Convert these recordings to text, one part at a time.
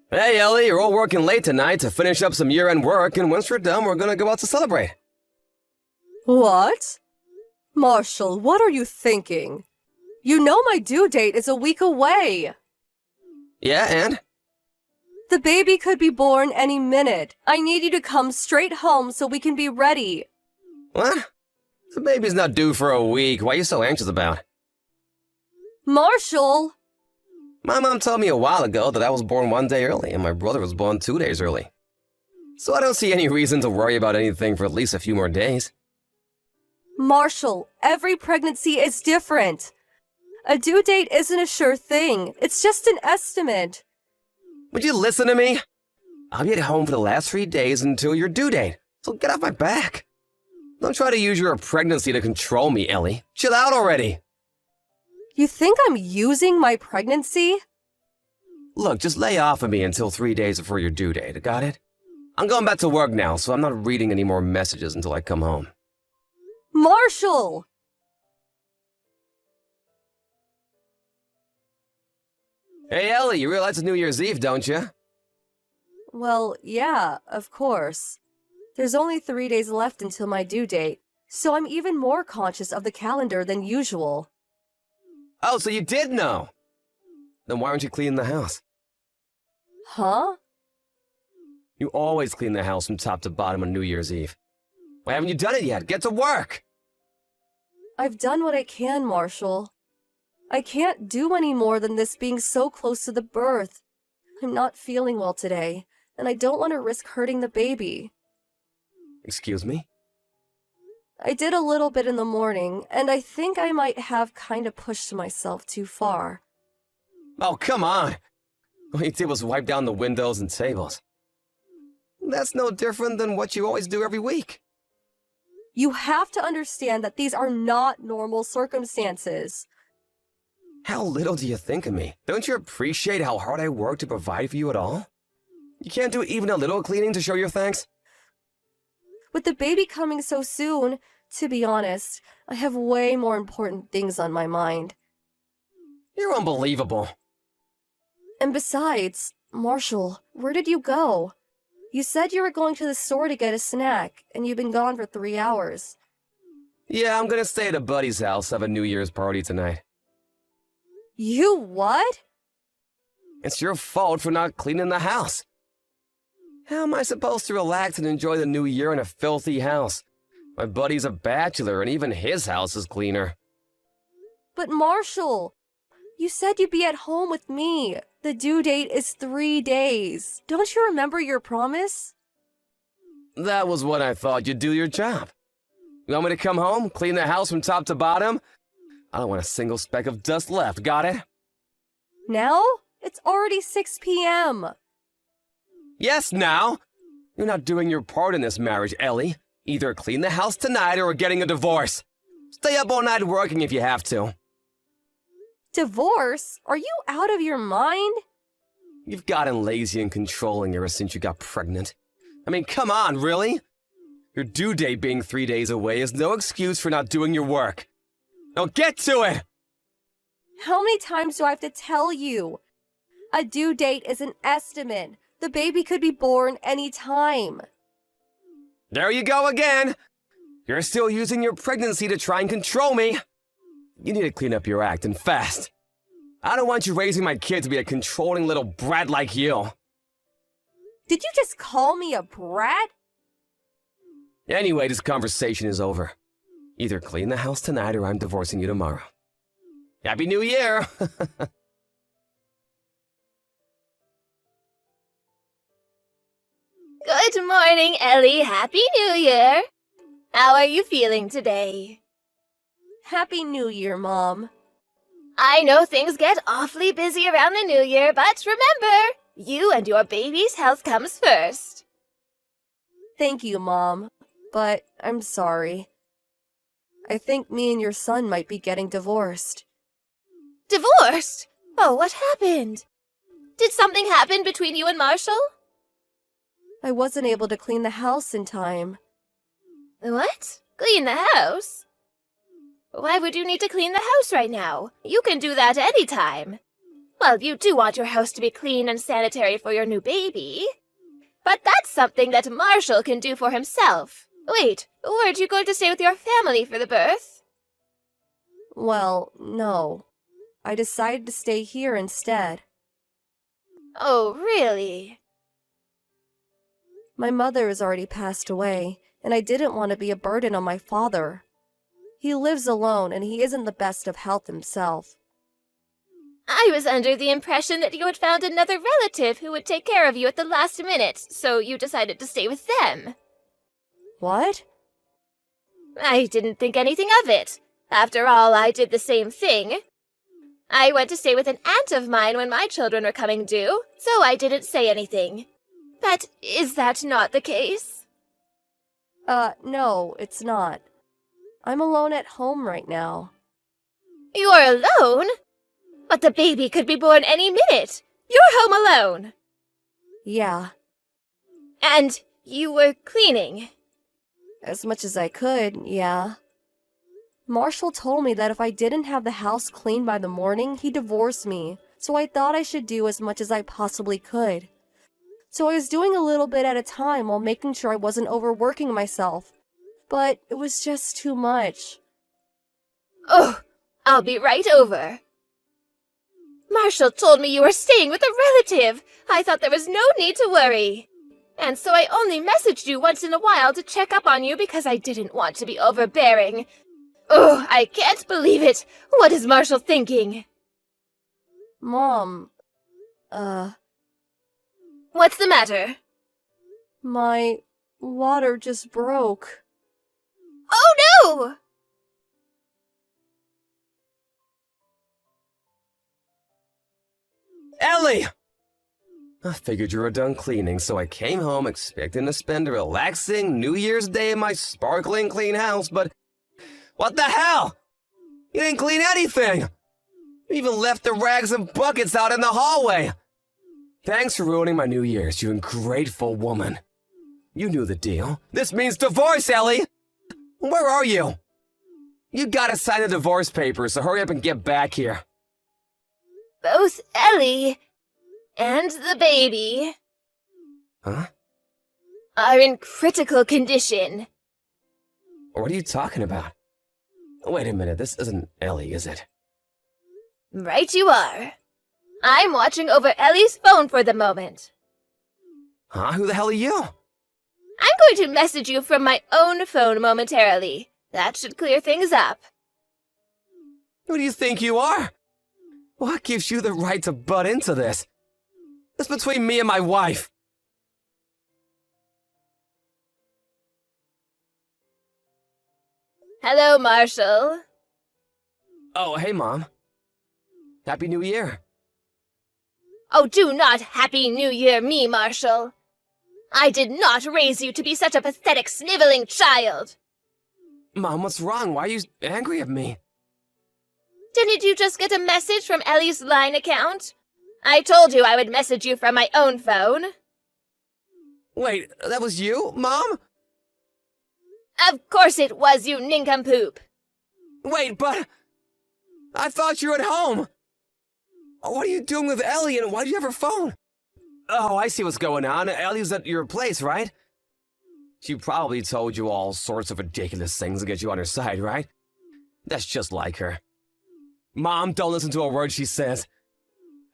Hey, Ellie, you're all working late tonight to finish up some year-end work, and once we're done, we're gonna go out to celebrate. What? Marshall, what are you thinking? You know my due date is a week away. Yeah, and? The baby could be born any minute. I need you to come straight home so we can be ready. What? The baby's not due for a week. What are you so anxious about? Marshall! My mom told me a while ago that I was born 1 day early, and my brother was born 2 days early. So I don't see any reason to worry about anything for at least a few more days. Marshall, every pregnancy is different. A due date isn't a sure thing. It's just an estimate. Would you listen to me? I'll be at home for the last 3 days until your due date, so get off my back. Don't try to use your pregnancy to control me, Ellie. Chill out already. You think I'm using my pregnancy? Look, just lay off of me until 3 days before your due date, got it? I'm going back to work now, so I'm not reading any more messages until I come home. Marshall! Hey, Ellie, you realize it's New Year's Eve, don't you? Well, yeah, of course. There's only 3 days left until my due date, so I'm even more conscious of the calendar than usual. Oh, so you did know? Then why aren't you cleaning the house? Huh? You always clean the house from top to bottom on New Year's Eve. Why haven't you done it yet? Get to work! I've done what I can, Marshall. I can't do any more than this being so close to the birth. I'm not feeling well today, and I don't want to risk hurting the baby. Excuse me? I did a little bit in the morning, and I think I might have kind of pushed myself too far. Oh, come on! All you did was wipe down the windows and tables. That's no different than what you always do every week. You have to understand that these are not normal circumstances. How little do you think of me? Don't you appreciate how hard I work to provide for you at all? You can't do even a little cleaning to show your thanks? With the baby coming so soon, to be honest, I have way more important things on my mind. You're unbelievable. And besides, Marshall, where did you go? You said you were going to the store to get a snack, and you've been gone for 3 hours. Yeah, I'm gonna stay at a buddy's house, have a New Year's party tonight. You what? It's your fault for not cleaning the house. How am I supposed to relax and enjoy the new year in a filthy house? My buddy's a bachelor, and even his house is cleaner. But Marshall, you said you'd be at home with me. The due date is 3 days. Don't you remember your promise? That was when I thought you'd do your job. You want me to come home, clean the house from top to bottom? I don't want a single speck of dust left, got it? Now? It's already 6 p.m. Yes, now! You're not doing your part in this marriage, Ellie. Either clean the house tonight or we're getting a divorce. Stay up all night working if you have to. Divorce? Are you out of your mind? You've gotten lazy and controlling ever since you got pregnant. I mean, come on, really? Your due date being 3 days away is no excuse for not doing your work. Now get to it! How many times do I have to tell you? A due date is an estimate. The baby could be born any time. There you go again! You're still using your pregnancy to try and control me. You need to clean up your act, and fast. I don't want you raising my kid to be a controlling little brat like you. Did you just call me a brat? Anyway, this conversation is over. Either clean the house tonight or I'm divorcing you tomorrow. Happy New Year! Good morning, Ellie. Happy New Year. How are you feeling today? Happy New Year, Mom. I know things get awfully busy around the New Year, but remember, you and your baby's health comes first. Thank you, Mom. But I'm sorry. I think me and your son might be getting divorced. Divorced? Oh, what happened? Did something happen between you and Marshall? I wasn't able to clean the house in time. What? Clean the house? Why would you need to clean the house right now? You can do that anytime. Well, you do want your house to be clean and sanitary for your new baby. But that's something that Marshall can do for himself. Wait, weren't you going to stay with your family for the birth? Well, no. I decided to stay here instead. Oh, really? My mother has already passed away, and I didn't want to be a burden on my father. He lives alone, and he isn't the best of health himself. I was under the impression that you had found another relative who would take care of you at the last minute, so you decided to stay with them. What? I didn't think anything of it. After all, I did the same thing. I went to stay with an aunt of mine when my children were coming due, so I didn't say anything. But is that not the case? No, it's not. I'm alone at home right now. You're alone? But the baby could be born any minute. You're home alone. Yeah, And you were cleaning. as much as I could, yeah. Marshall told me that if I didn't have the house clean by the morning, he'd divorce me, so I thought I should do as much as I possibly could. So I was doing a little bit at a time while making sure I wasn't overworking myself. But it was just too much. Oh, I'll be right over. Marshall told me you were staying with a relative. I thought there was no need to worry. And so I only messaged you once in a while to check up on you because I didn't want to be overbearing. Oh, I can't believe it. What is Marshall thinking? Mom, What's the matter? my water just broke. Oh no! Ellie! I figured you were done cleaning, so I came home expecting to spend a relaxing New Year's Day in my sparkling clean house, but what the hell? You didn't clean anything! You even left the rags and buckets out in the hallway! Thanks for ruining my New Year's, you ungrateful woman. You knew the deal. This means divorce, Ellie! Where are you? You gotta sign the divorce papers, so hurry up and get back here. Both Ellie and the baby Huh? are in critical condition. What are you talking about? Wait a minute, this isn't Ellie, is it? Right you are. I'm watching over Ellie's phone for the moment. Huh? Who the hell are you? I'm going to message you from my own phone momentarily. That should clear things up. Who do you think you are? What gives you the right to butt into this? It's between me and my wife. Hello, Marshall. Oh, hey, Mom. Happy New Year. Oh, do not Happy New Year me, Marshall. I did not raise you to be such a pathetic, sniveling child. Mom, what's wrong? Why are you angry at me? Didn't you just get a message from Ellie's line account? I told you I would message you from my own phone. Wait, that was you, Mom? Of course it was, you nincompoop. Wait, but I thought you were at home. What are you doing with Ellie, and why do you have her phone? Oh, I see what's going on. Ellie's at your place, right? She probably told you all sorts of ridiculous things to get you on her side, right? That's just like her. Mom, don't listen to a word she says.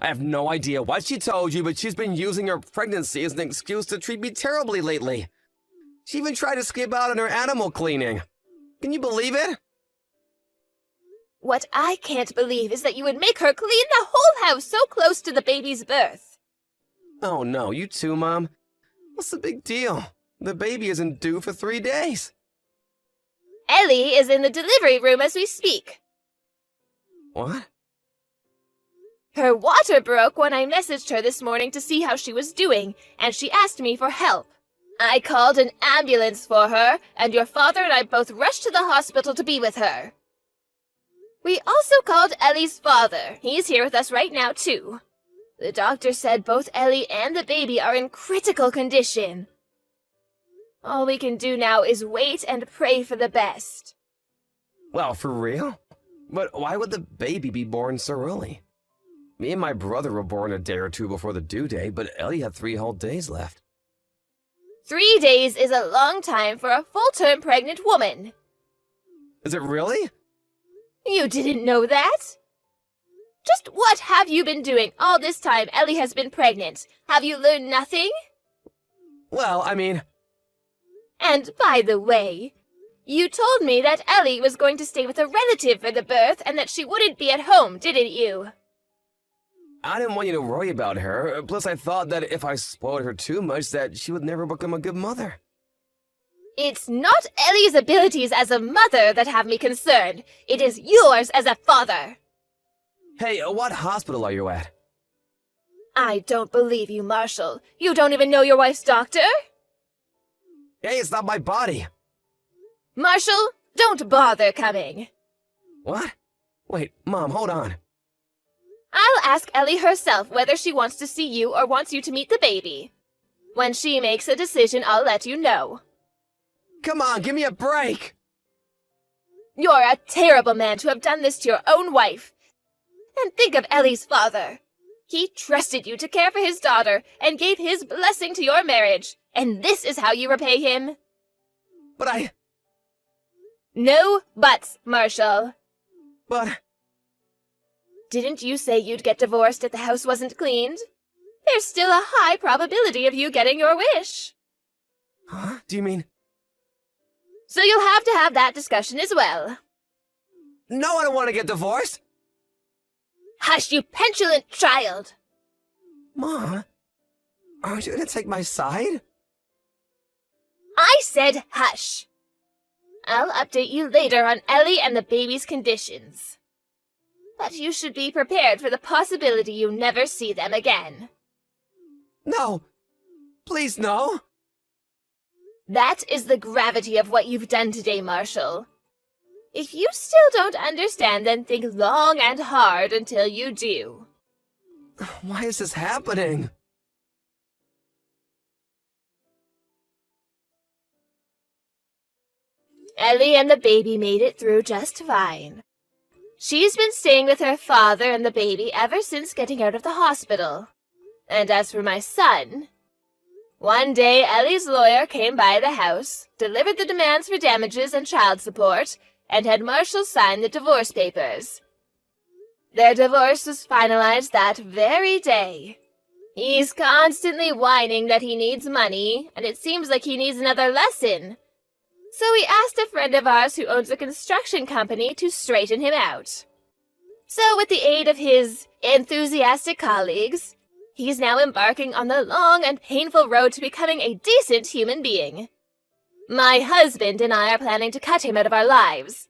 I have no idea what she told you, but she's been using her pregnancy as an excuse to treat me terribly lately. She even tried to skip out on her animal cleaning. Can you believe it? What I can't believe is that you would make her clean the whole house so close to the baby's birth. Oh no, you too, Mom. What's the big deal? The baby isn't due for 3 days. Ellie is in the delivery room as we speak. What? Her water broke when I messaged her this morning to see how she was doing, and she asked me for help. I called an ambulance for her, and your father and I both rushed to the hospital to be with her. We also called Ellie's father. He's here with us right now, too. The doctor said both Ellie and the baby are in critical condition. All we can do now is wait and pray for the best. Well, for real? But why would the baby be born so early? Me and my brother were born a day or two before the due date, but Ellie had 3 whole days left. 3 days is a long time for a full-term pregnant woman. Is it really? You didn't know that? Just what have you been doing all this time Ellie has been pregnant? Have you learned nothing? Well, I mean... And by the way, you told me that Ellie was going to stay with a relative for the birth and that she wouldn't be at home, didn't you? I didn't want you to worry about her. Plus, I thought that if I spoiled her too much, that she would never become a good mother. It's not Ellie's abilities as a mother that have me concerned. It is yours as a father. Hey, what hospital are you at? I don't believe you, Marshall. You don't even know your wife's doctor? Hey, it's not my body. Marshall, don't bother coming. What? Wait, Mom, hold on. I'll ask Ellie herself whether she wants to see you or wants you to meet the baby. When she makes a decision, I'll let you know. Come on, give me a break! You're a terrible man to have done this to your own wife. And think of Ellie's father. He trusted you to care for his daughter and gave his blessing to your marriage. And this is how you repay him? But I... No buts, Marshall. But... Didn't you say you'd get divorced if the house wasn't cleaned? There's still a high probability of you getting your wish. Huh? Do you mean... So you'll have to have that discussion as well. No, I don't want to get divorced! Hush, you petulant child! Mom, aren't you going to take my side? I said hush. I'll update you later on Ellie and the baby's conditions. But you should be prepared for the possibility you never see them again. No! Please, no! That is the gravity of what you've done today, Marshall. If you still don't understand, then think long and hard until you do. Why is this happening? Ellie and the baby made it through just fine. She's been staying with her father and the baby ever since getting out of the hospital. And as for my son... One day, Ellie's lawyer came by the house, delivered the demands for damages and child support, and had Marshall sign the divorce papers. Their divorce was finalized that very day. He's constantly whining that he needs money, and it seems like he needs another lesson. So we asked a friend of ours who owns a construction company to straighten him out. So with the aid of his enthusiastic colleagues, he's now embarking on the long and painful road to becoming a decent human being. My husband and I are planning to cut him out of our lives.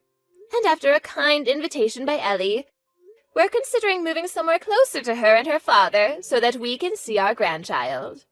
And after a kind invitation by Ellie, we're considering moving somewhere closer to her and her father so that we can see our grandchild.